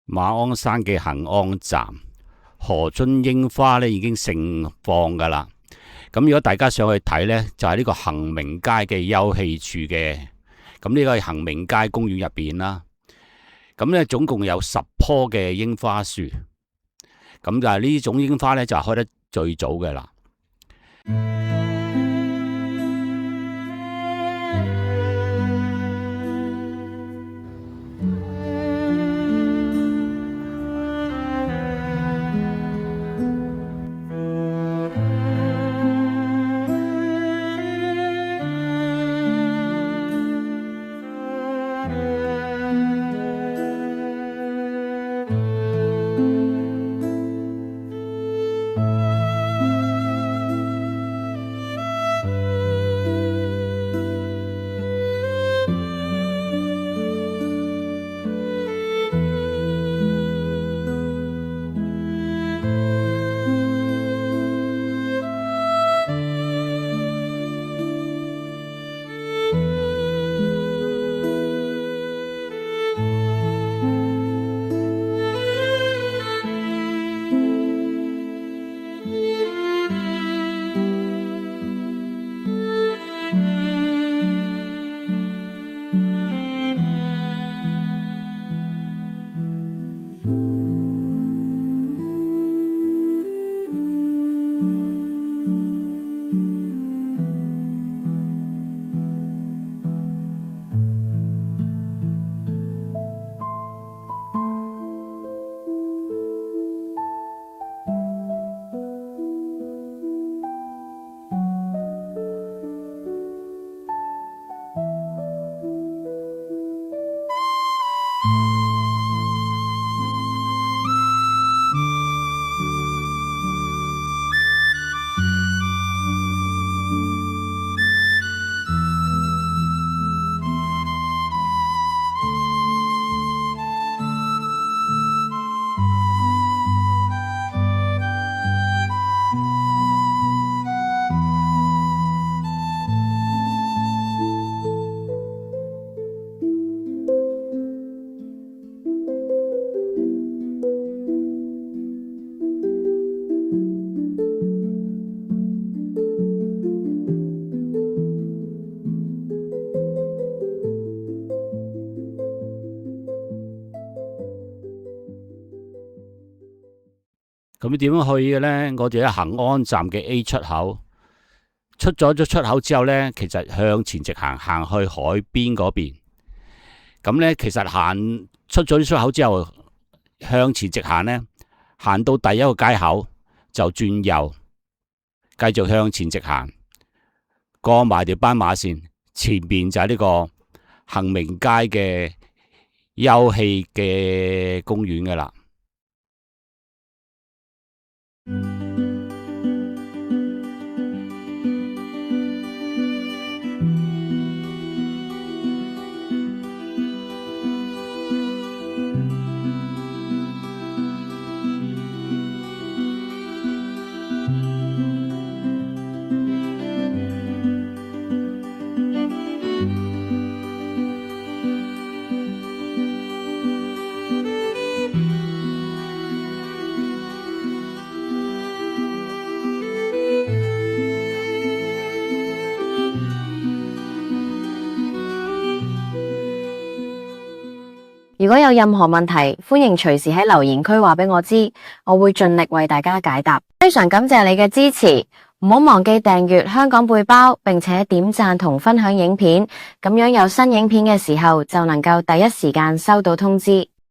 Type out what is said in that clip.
馬鞍山嘅恆安站河津櫻花咧已經盛放噶啦。咁如果大家上去睇呢，就係呢個恒明街嘅休憩處嘅。咁呢個係恒明街公園入邊啦。咁呢總共有10棵嘅櫻花樹。咁就係呢種櫻花呢，就係開得最早嘅啦。咁點樣去嘅呢？我哋喺恆安站嘅 A 出口出咗出口之後呢，其實向前直行，行去海邊嗰邊。咁呢，其實行出咗出口之後，向前直行呢，行到第一個街口就轉右，繼續向前直行，過埋條斑馬線，前面就係呢個恒明街嘅休憩嘅公園噶啦。如果有任何問題，歡迎隨時喺留言區話俾我知，我會盡力為大家解答。非常感謝你嘅支持，唔好忘記訂閱香港背包，並且點讚同分享影片，咁樣有新影片嘅時候就能夠第一時間收到通知。